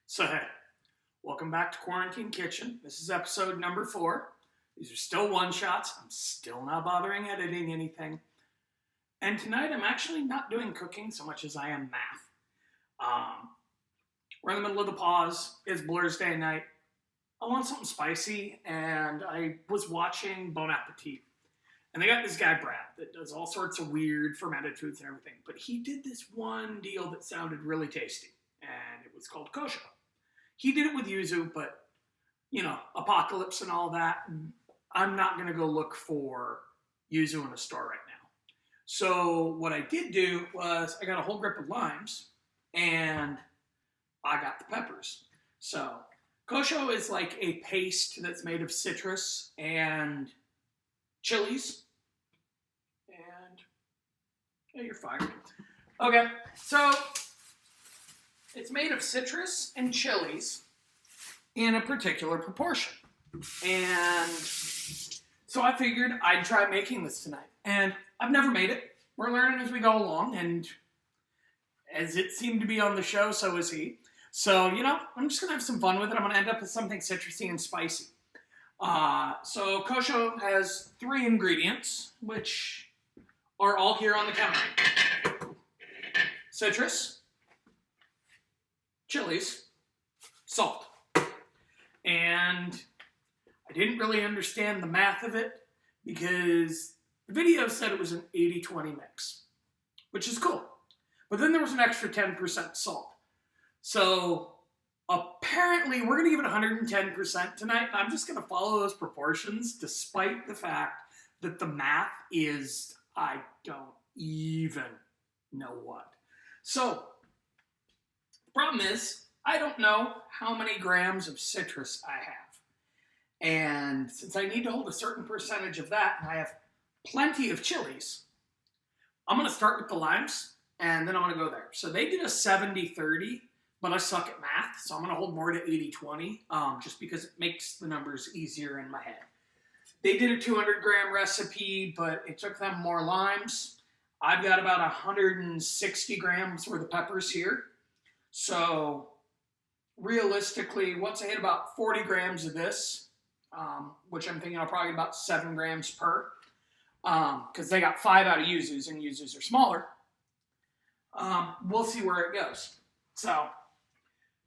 So hey, welcome back to Quarantine Kitchen. This is episode number 4. These are still one-shots. I'm still not bothering editing anything. And tonight I'm actually not doing cooking so much as I am math. We're in the middle of the pause. It's Blur's Day night. I want something spicy, and I was watching Bon Appetit. And they got this guy, Brad, that does all sorts of weird fermented foods and everything. But he did this one deal that sounded really tasty, and it was called Kosho. He did it with yuzu, but, apocalypse and all that, I'm not going to go look for yuzu in a store right now. So what I did do was I got a whole grip of limes, and I got the peppers. So Kosho is like a paste that's made of citrus and chilies. And, yeah, you're fired. Okay, so it's made of citrus and chilies in a particular proportion. And so I figured I'd try making this tonight. And I've never made it. We're learning as we go along. And as it seemed to be on the show, so is he. So, I'm just going to have some fun with it. I'm going to end up with something citrusy and spicy. So Kosho has 3 ingredients, which are all here on the counter. Citrus, chilies, salt. And I didn't really understand the math of it because the video said it was an 80-20 mix, which is cool. But then there was an extra 10% salt. So apparently we're going to give it 110% tonight. I'm just going to follow those proportions despite the fact that the math is, I don't even know what. So the problem is, I don't know how many grams of citrus I have. And since I need to hold a certain percentage of that, and I have plenty of chilies, I'm going to start with the limes, and then I'm going to go there. So they did a 70-30, but I suck at math, so I'm going to hold more to 80-20, just because it makes the numbers easier in my head. They did a 200-gram recipe, but it took them more limes. I've got about 160 grams worth of peppers here. So realistically, once I hit about 40 grams of this, which I'm thinking I'll probably get about 7 grams per, because they got 5 out of yuzus, and yuzus are smaller, we'll see where it goes. So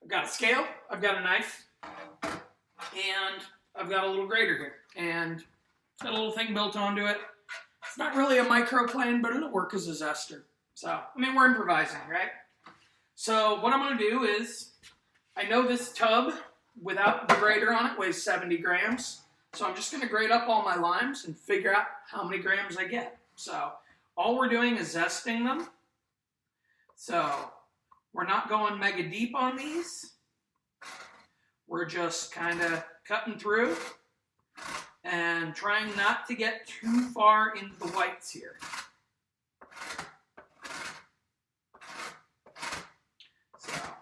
I've got a scale, I've got a knife, and I've got a little grater here. And it's got a little thing built onto it. It's not really a microplane, but it'll work as a zester. So, we're improvising, right? So what I'm going to do is, I know this tub without the grater on it weighs 70 grams. So I'm just going to grate up all my limes and figure out how many grams I get. So all we're doing is zesting them. So we're not going mega deep on these. We're just kind of cutting through and trying not to get too far into the whites here. So, of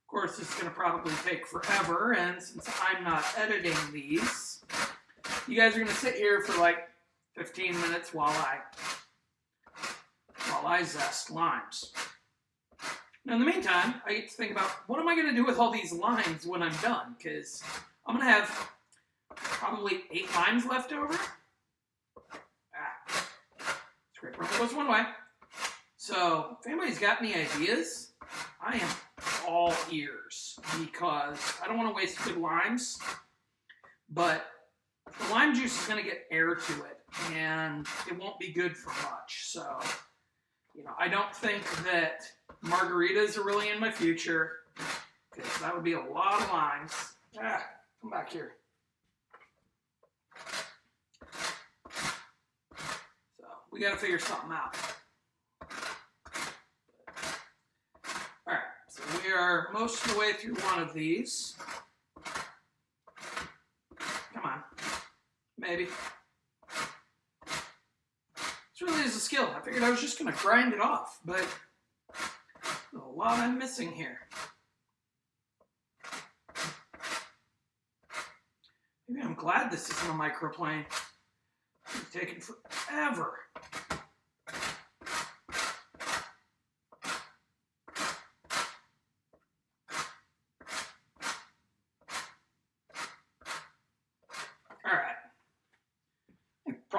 course, this is going to probably take forever, and since I'm not editing these, you guys are going to sit here for like 15 minutes while I zest limes. Now, in the meantime, I get to think about what am I going to do with all these limes when I'm done, because I'm going to have probably 8 limes left over. Scrape rubber goes one way. So, if anybody's got any ideas, I am all ears, because I don't want to waste good limes, but the lime juice is going to get air to it, and it won't be good for much. So, I don't think that margaritas are really in my future, because that would be a lot of limes. Come back here. So, we got to figure something out. Alright, so we are most of the way through one of these. Come on. Maybe. This really is a skill. I figured I was just going to grind it off, but there's a lot I'm missing here. Maybe I'm glad this isn't a microplane. It's taken forever.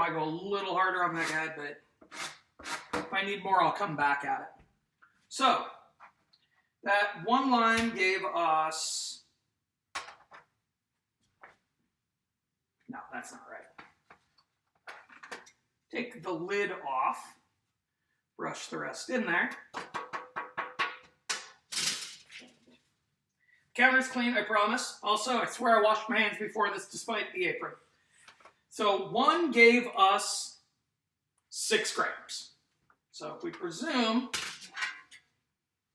probably go a little harder on that guy, but if I need more, I'll come back at it. So, that one lime gave us... No, that's not right. Take the lid off. Brush the rest in there. Counter's clean, I promise. Also, I swear I washed my hands before this despite the apron. So one gave us 6 grams. So if we presume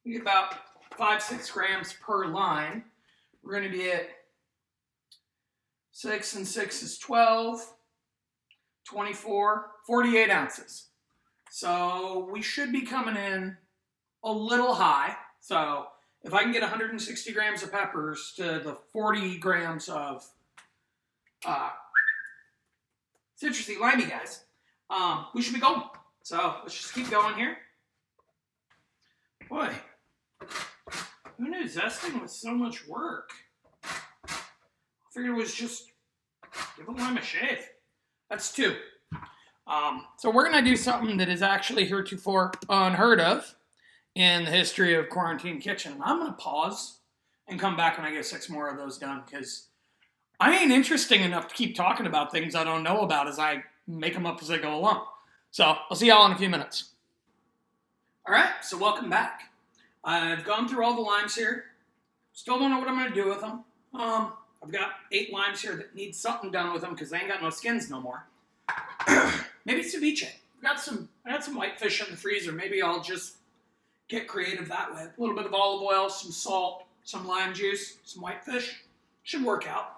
we get about 5-6 grams per line, we're going to be at 6 and 6 is 12, 24, 48 ounces. So we should be coming in a little high. So if I can get 160 grams of peppers to the 40 grams of citrusy, limey guys, we should be golden. So let's just keep going here. Boy, who knew zesting was so much work? I figured it was just give a lime a shave. That's 2. So we're going to do something that is actually heretofore unheard of in the history of Quarantine Kitchen. I'm going to pause and come back when I get 6 more of those done, because I ain't interesting enough to keep talking about things I don't know about as I make them up as I go along. So I'll see y'all in a few minutes. All right, so welcome back. I've gone through all the limes here. Still don't know what I'm going to do with them. I've got 8 limes here that need something done with them because they ain't got no skins no more. Maybe ceviche. I got some whitefish in the freezer. Maybe I'll just get creative that way. A little bit of olive oil, some salt, some lime juice, some whitefish. Should work out.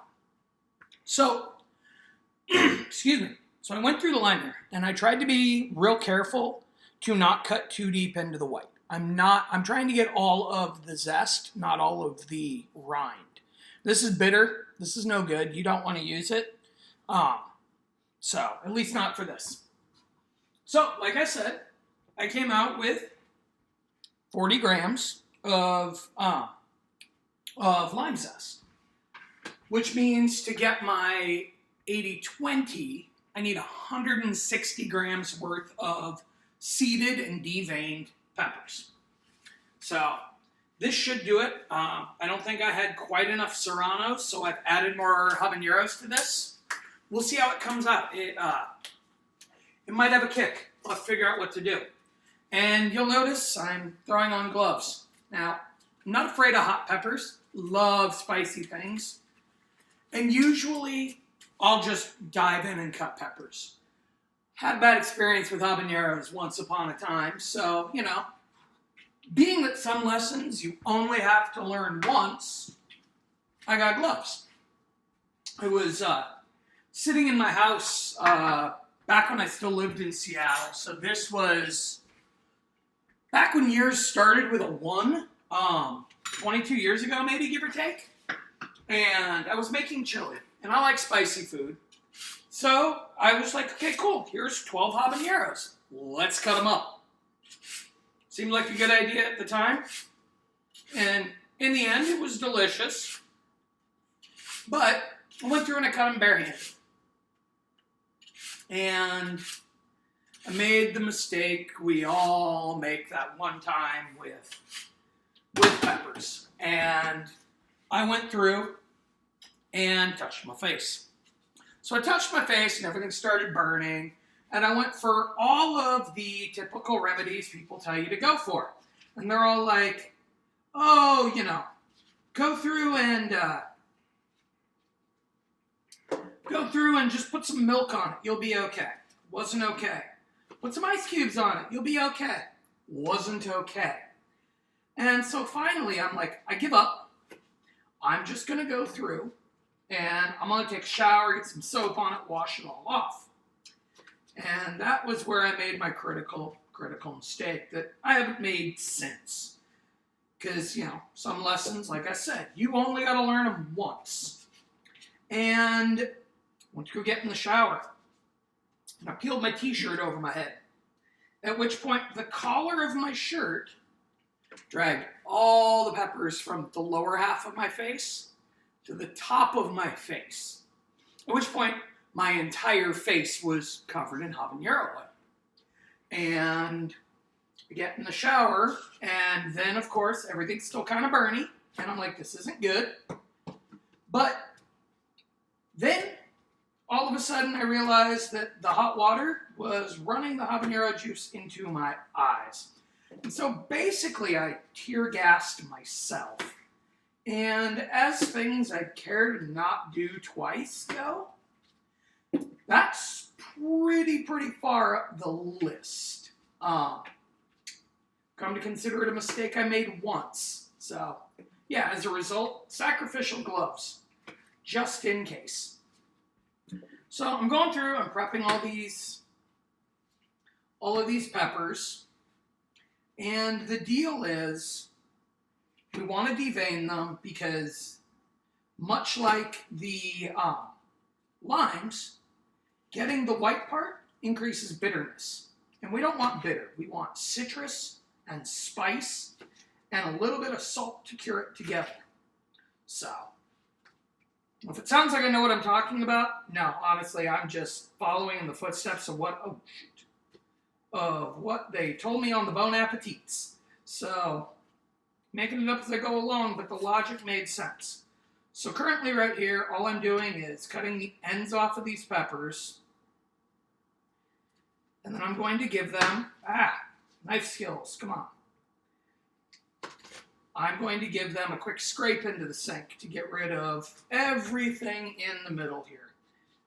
So, excuse me. So I went through the lime here, and I tried to be real careful to not cut too deep into the white. I'm trying to get all of the zest, not all of the rind. This is bitter. This is no good. You don't want to use it. So, at least not for this. So, like I said, I came out with 40 grams of lime zest, which means to get my 80-20, I need 160 grams worth of seeded and deveined peppers. So, this should do it. I don't think I had quite enough serranos, so I've added more habaneros to this. We'll see how it comes out. It might have a kick. I'll figure out what to do. And you'll notice I'm throwing on gloves. Now, I'm not afraid of hot peppers. Love spicy things. And usually, I'll just dive in and cut peppers. Had a bad experience with habaneros once upon a time, so, you know, being that some lessons you only have to learn once, I got gloves. It was sitting in my house back when I still lived in Seattle. So this was back when years started with a 1, 22 years ago maybe, give or take. And I was making chili, and I like spicy food. So I was like, okay, cool, here's 12 habaneros. Let's cut them up. Seemed like a good idea at the time. And in the end, it was delicious. But I went through and I cut them barehanded. And I made the mistake we all make that one time with peppers. And I went through and touched my face. So I touched my face and everything started burning. And I went for all of the typical remedies people tell you to go for. And they're all like, oh, you know, go through and just put some milk on it. You'll be okay. Wasn't okay. Put some ice cubes on it. You'll be okay. Wasn't okay. And so finally, I'm like, I give up. I'm just going to go through and I'm going to take a shower, get some soap on it, wash it all off. And that was where I made my critical mistake that I haven't made since. Because, you know, some lessons, like I said, you only got to learn them once. And I went to go get in the shower. And I peeled my t-shirt over my head. At which point, the collar of my shirt dragged all the peppers from the lower half of my face to the top of my face. At which point, my entire face was covered in habanero oil. And I get in the shower, and then, of course, everything's still kind of burny, and I'm like, this isn't good. But then, all of a sudden, I realized that the hot water was running the habanero juice into my eyes. And so, basically, I tear gassed myself. And as things I'd care to not do twice go, that's pretty far up the list. Come to consider it a mistake I made once. So, yeah, as a result, sacrificial gloves, just in case. So I'm going through, I'm prepping all of these peppers, and the deal is we want to devein them because much like the limes, getting the white part increases bitterness. And we don't want bitter. We want citrus and spice and a little bit of salt to cure it together. So, if it sounds like I know what I'm talking about, no, honestly, I'm just following in the footsteps of what they told me on the Bon Appetits. So, making it up as I go along, but the logic made sense. So currently right here, all I'm doing is cutting the ends off of these peppers. And then I'm going to give them, knife skills, come on. I'm going to give them a quick scrape into the sink to get rid of everything in the middle here.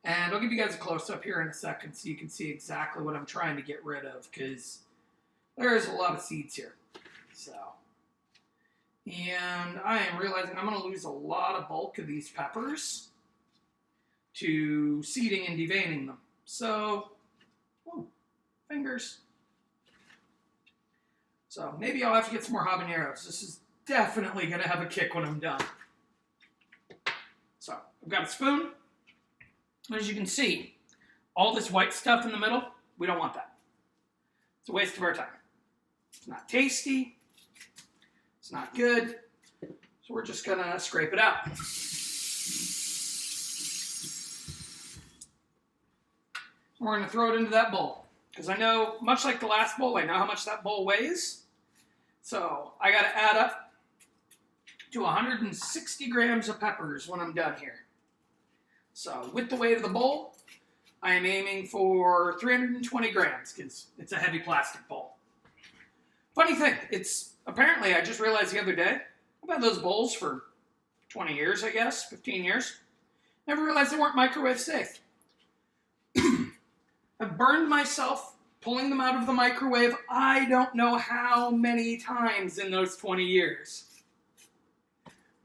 And I'll give you guys a close-up here in a second so you can see exactly what I'm trying to get rid of, because there is a lot of seeds here. So, and I am realizing I'm going to lose a lot of bulk of these peppers to seeding and deveining them. So, fingers. So maybe I'll have to get some more habaneros. This is definitely going to have a kick when I'm done. So I've got a spoon. As you can see, all this white stuff in the middle, we don't want that. It's a waste of our time. It's not tasty. It's not good. So we're just going to scrape it out. We're going to throw it into that bowl. Because I know, much like the last bowl, I know how much that bowl weighs. So I got to add up to 160 grams of peppers when I'm done here. So with the weight of the bowl, I am aiming for 320 grams because it's a heavy plastic bowl. Funny thing, apparently I just realized the other day, I've had those bowls for 20 years, I guess, 15 years. Never realized they weren't microwave safe. I've burned myself pulling them out of the microwave I don't know how many times in those 20 years.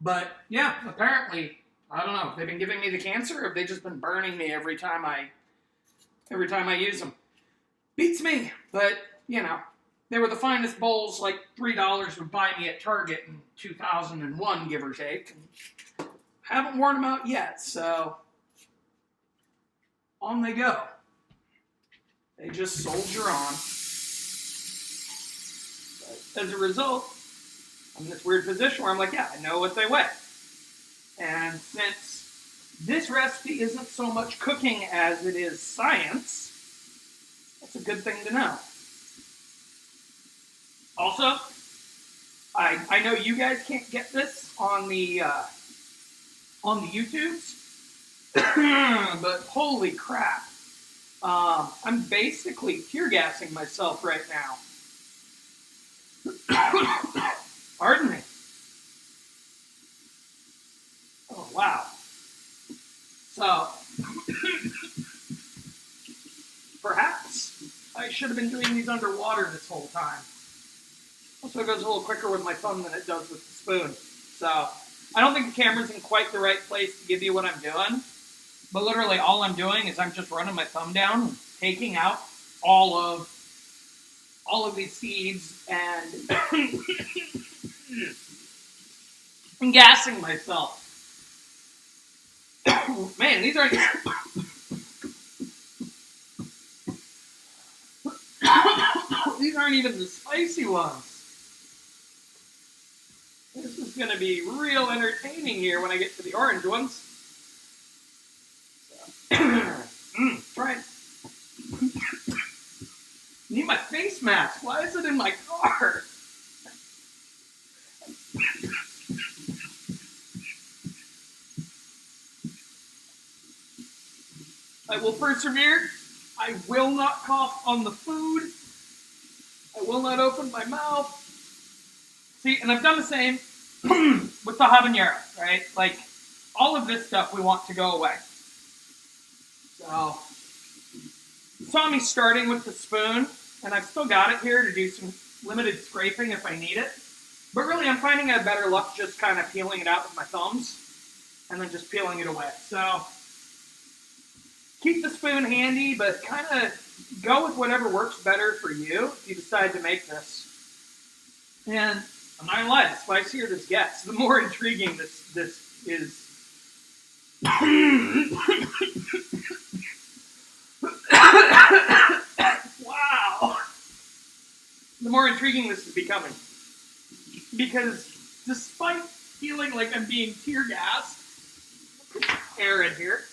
But yeah, apparently, I don't know, they've been giving me the cancer or have they just been burning me every time I use them? Beats me, but you know, they were the finest bowls, like $3 would buy me at Target in 2001, give or take. And haven't worn them out yet, so on they go. They just soldier on. But as a result, I'm in this weird position where I'm like, yeah, I know what they weigh. And since this recipe isn't so much cooking as it is science, that's a good thing to know. Also, I know you guys can't get this on the YouTubes, but holy crap. I'm basically tear gassing myself right now. Pardon me. Oh, wow. So, perhaps I should have been doing these underwater this whole time. Also, it goes a little quicker with my thumb than it does with the spoon. So, I don't think the camera's in quite the right place to give you what I'm doing. But literally all I'm doing is I'm just running my thumb down and taking out all of these seeds and I'm gassing myself. Man, these aren't these aren't even the spicy ones. This is going to be real entertaining here when I get to the orange ones. So. Right. Need my face mask. Why is it in my car? I will persevere. I will not cough on the food. I will not open my mouth. See, and I've done the same with the habanero, right? Like, all of this stuff we want to go away. So, you saw me starting with the spoon, and I've still got it here to do some limited scraping if I need it. But really, I'm finding I have better luck just kind of peeling it out with my thumbs, and then just peeling it away. So, keep the spoon handy, but kind of go with whatever works better for you if you decide to make this. And I'm not gonna lie, the spicier this gets, the more intriguing this is. Wow! The more intriguing this is becoming. Because despite feeling like I'm being tear gassed, air in here.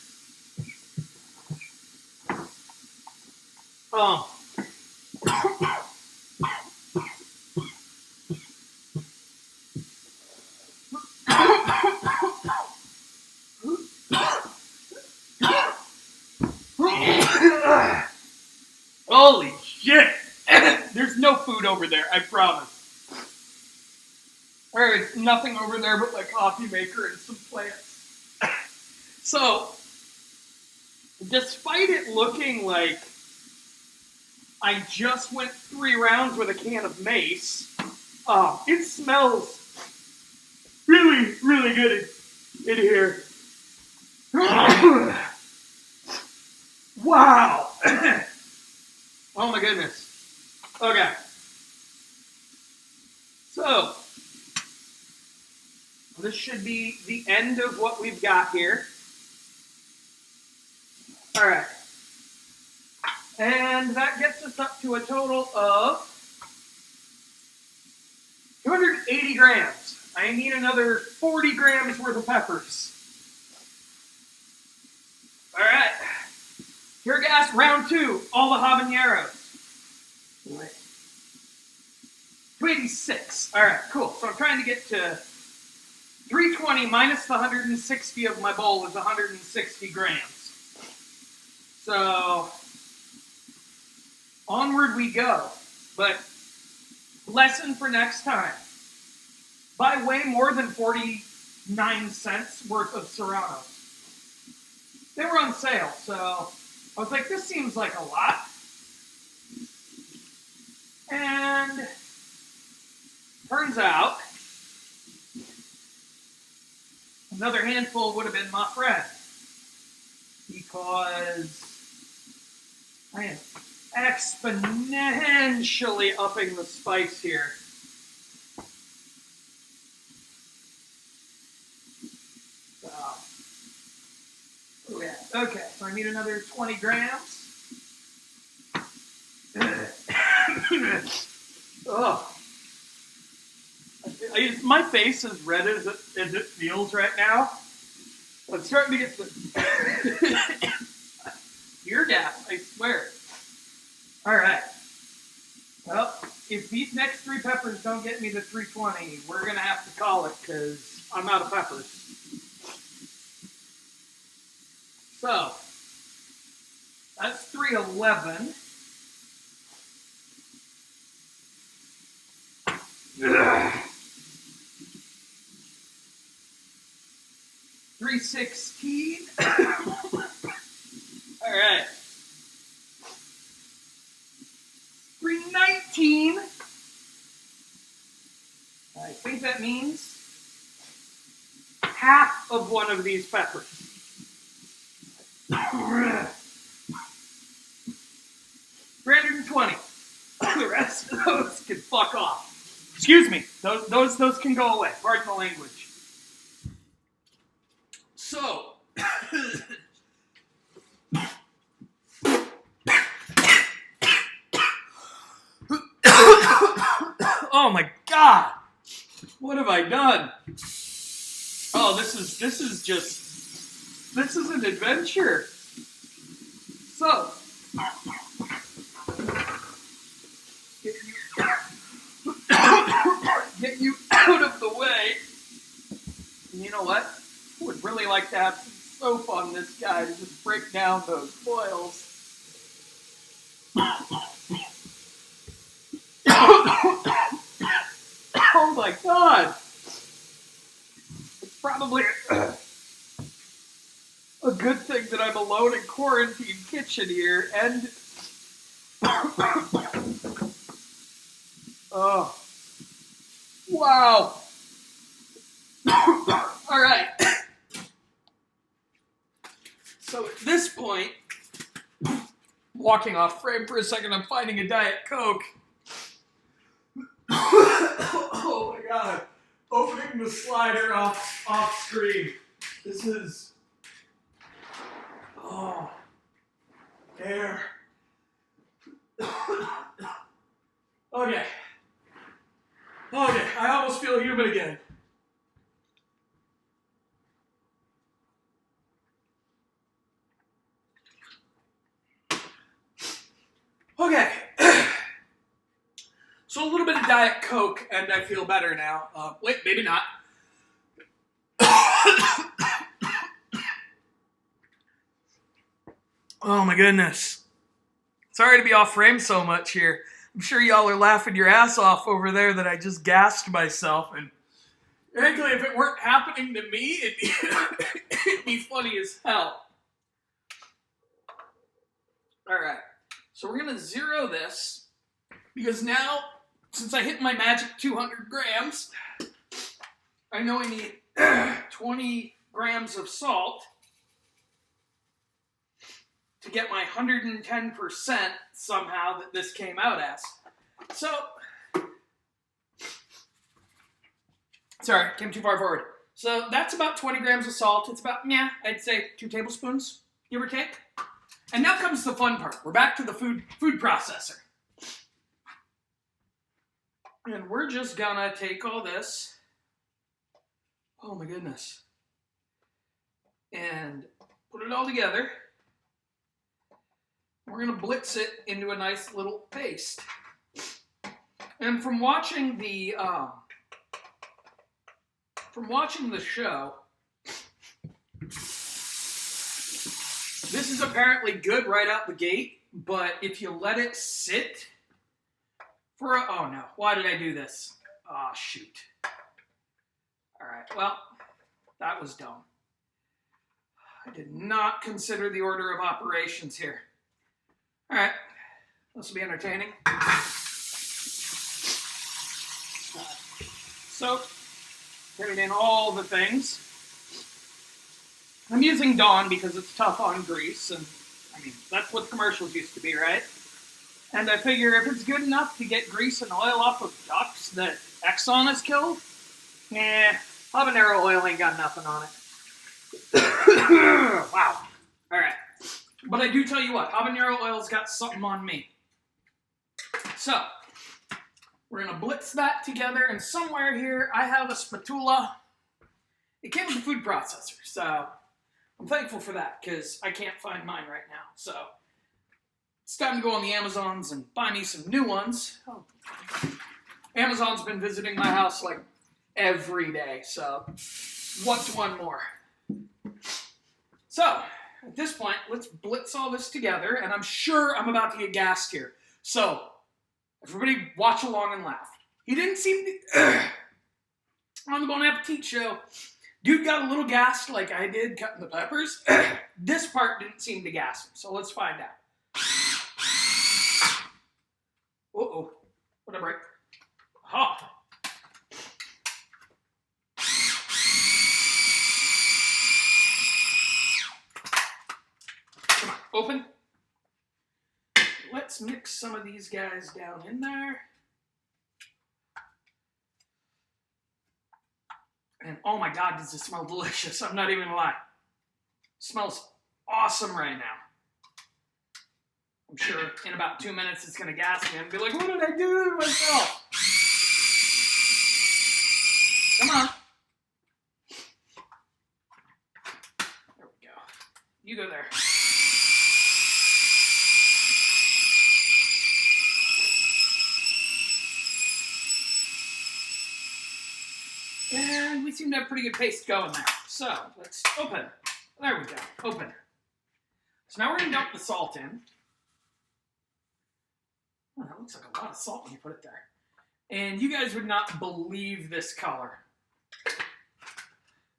Holy shit! There's no food over there, I promise. There's nothing over there but my coffee maker and some plants. So, despite it looking like I just went 3 rounds with a can of mace, it smells really, really good in here. Wow! Oh my goodness. Okay. So, this should be the end of what we've got here. All right. And that gets us up to a total of 280 grams. I need another 40 grams worth of peppers. All right. Pure gas round 2, all the habaneros. 286. All right, cool. So I'm trying to get to 320 minus the 160 of my bowl is 160 grams. So onward we go. But lesson for next time. Buy way more than 49 cents worth of Serranos. They were on sale, so I was like, this seems like a lot. And turns out another handful would have been my friend. Because I am exponentially upping the spice here. So, oh yeah. Okay, so I need another 20 grams. Oh. My face is red as it feels right now. I'm starting to get the tear gas, I swear. All right. Well, if these next 3 peppers don't get me to 320, we're going to have to call it because I'm out of peppers. So, that's 311. Ugh. 316. All right. 319. I think that means half of one of these peppers. 320. The rest of those can fuck off. Excuse me. Those can go away. Pardon the language. So, oh my God, what have I done? Oh, this is an adventure. So, get you out of the way. And you know what? I would really like to have some soap on this guy to just break down those boils. Oh my God! It's probably a good thing that I'm alone in quarantine kitchen here, and oh, wow! All right. So at this point, walking off frame for a second, I'm finding a Diet Coke. Oh my God. Opening the slider off screen. This is... Oh. Air. Okay. Okay, I almost feel human again. Okay. So a little bit of Diet Coke, and I feel better now. Wait, maybe not. Oh my goodness. Sorry to be off frame so much here. I'm sure y'all are laughing your ass off over there that I just gassed myself. And frankly, if it weren't happening to me, it'd be funny as hell. All right. So we're going to zero this because now, since I hit my magic 200 grams, I know I need 20 grams of salt to get my 110% somehow that this came out as. So, sorry, came too far forward. So that's about 20 grams of salt. It's about, I'd say 2 tablespoons, give or take. And now comes the fun part. We're back to the food processor. And we're just gonna take all this, oh my goodness, and put it all together. We're gonna blitz it into a nice little paste. And from watching the show, this is apparently good right out the gate, but if you let it sit for oh no, why did I do this? Oh, shoot. All right, well, that was dumb. I did not consider the order of operations here. All right, this will be entertaining. So, putting in all the things. I'm using Dawn because it's tough on grease, and I mean, that's what commercials used to be, right? And I figure if it's good enough to get grease and oil off of ducks that Exxon has killed, habanero oil ain't got nothing on it. Wow. All right. But I do tell you what, habanero oil's got something on me. So, we're going to blitz that together, and somewhere here I have a spatula. It came with the food processor, so I'm thankful for that, because I can't find mine right now. So, it's time to go on the Amazons and buy me some new ones. Oh. Amazon's been visiting my house like every day, so what's one more? So, at this point, let's blitz all this together, and I'm sure I'm about to get gassed here. So, everybody watch along and laugh. He didn't seem to... on the Bon Appetit show, dude got a little gassed like I did cutting the peppers. This part didn't seem to gas him, so let's find out. Uh-oh. What'd I break? Aha! Come on, open. Let's mix some of these guys down in there. And oh my God, does this smell delicious. I'm not even gonna lie. It smells awesome right now. I'm sure in about 2 minutes it's gonna gas me and be like, what did I do to myself? Come on. There we go. You go there. And we seem to have pretty good paste going there. So let's open. There we go. Open. So now we're going to dump the salt in. Oh, that looks like a lot of salt when you put it there. And you guys would not believe this color.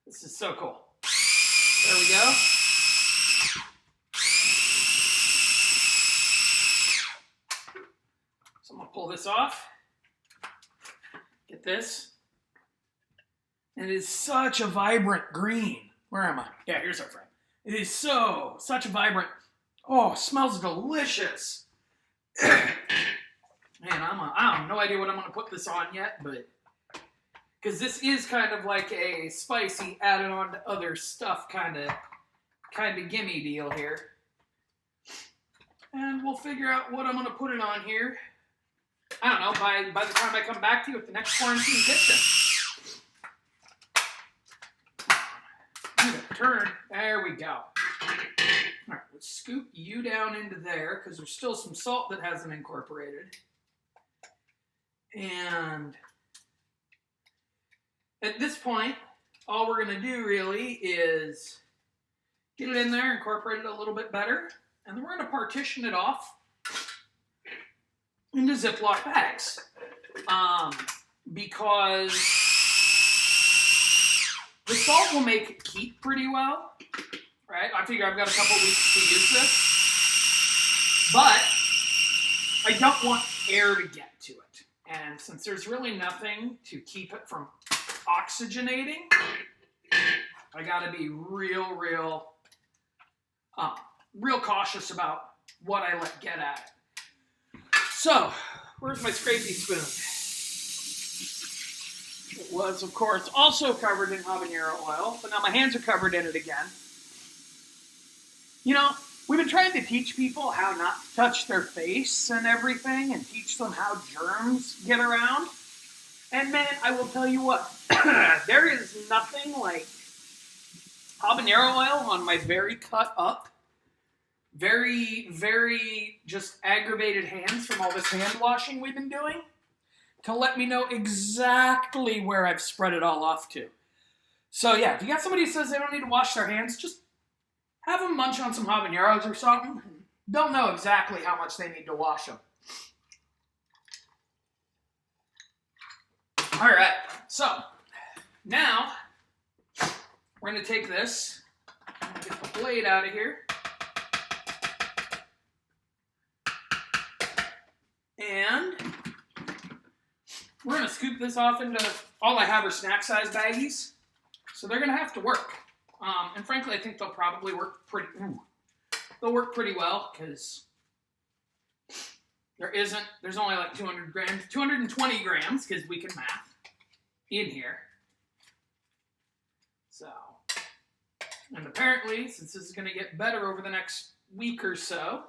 This is so cool. There we go. So I'm going to pull this off. Get this. And it is such a vibrant green. Where am I? Yeah, here's our frame. It is such a vibrant, oh, it smells delicious. Man, I have no idea what I'm going to put this on yet, but, because this is kind of like a spicy added on to other stuff kind of gimme deal here. And we'll figure out what I'm going to put it on here. I don't know, by the time I come back to you at the next quarantine kitchen. Turn. There we go. All right, let's scoop you down into there because there's still some salt that hasn't incorporated. And at this point, all we're going to do really is get it in there, incorporate it a little bit better, and then we're going to partition it off into Ziploc bags. Because the salt will make it keep pretty well, right? I figure I've got a couple weeks to use this, but I don't want air to get to it. And since there's really nothing to keep it from oxygenating, I gotta be real cautious about what I let get at it. So, where's my scrapey spoon? It was, of course, also covered in habanero oil, but now my hands are covered in it again. You know, we've been trying to teach people how not to touch their face and everything, and teach them how germs get around. And man, I will tell you what, there is nothing like habanero oil on my very cut up, very just aggravated hands from all this hand washing we've been doing, to let me know exactly where I've spread it all off to. So yeah, if you got somebody who says they don't need to wash their hands, just have them munch on some habaneros or something. They'll know exactly how much they need to wash them. All right, so now we're going to take this, get the blade out of here, and we're going to scoop this off into, all I have are snack size baggies, so they're going to have to work. And frankly, I think they'll probably work they'll work pretty well, because there's only like 200 grams, 220 grams, because we can math, in here. So, and apparently, since this is going to get better over the next week or so,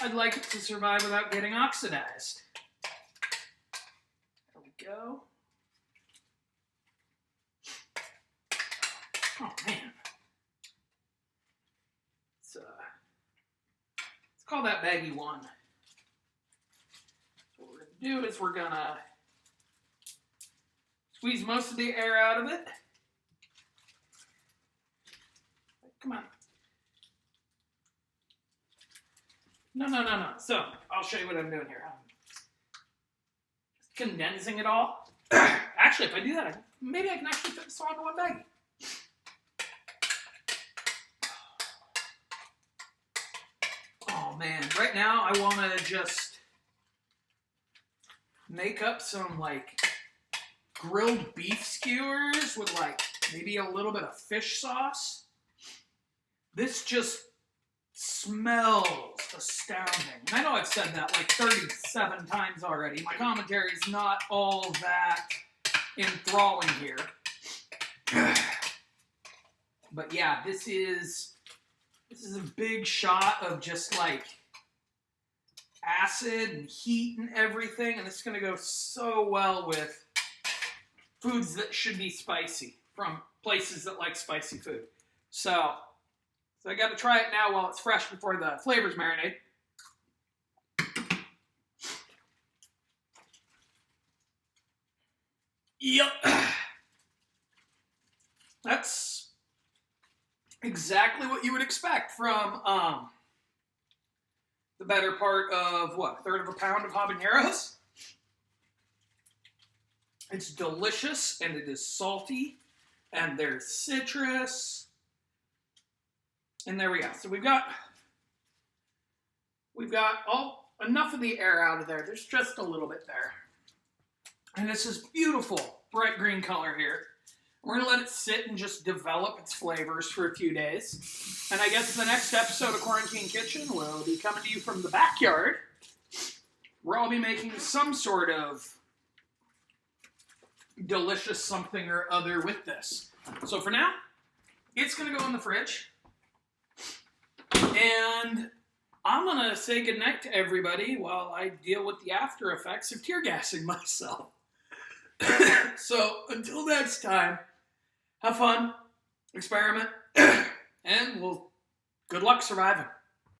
I'd like it to survive without getting oxidized. There we go. Oh, man. Let's call that baggie 1. So what we're going to do is we're going to squeeze most of the air out of it. Come on. No. So, I'll show you what I'm doing here. Just condensing it all. Actually, if I do that, maybe I can actually fit this all into one baggie. Oh man, right now I want to just make up some like grilled beef skewers with like maybe a little bit of fish sauce. This just smells astounding. And I know I've said that like 37 times already. My commentary is not all that enthralling here. But yeah, this is a big shot of just like acid and heat and everything, and it's going to go so well with foods that should be spicy from places that like spicy food. So I got to try it now while it's fresh before the flavors marinate. Yep. That's exactly what you would expect from the better part of, what, a third of a pound of habaneros. It's delicious, and it is salty, and there's citrus. And there we go. So we've got enough of the air out of there. There's just a little bit there. And it's this beautiful bright green color here. We're going to let it sit and just develop its flavors for a few days. And I guess the next episode of Quarantine Kitchen will be coming to you from the backyard, where I'll be making some sort of delicious something or other with this. So for now, it's going to go in the fridge. And I'm going to say goodnight to everybody while I deal with the after effects of tear gassing myself. So until next time, have fun, experiment, and good luck surviving.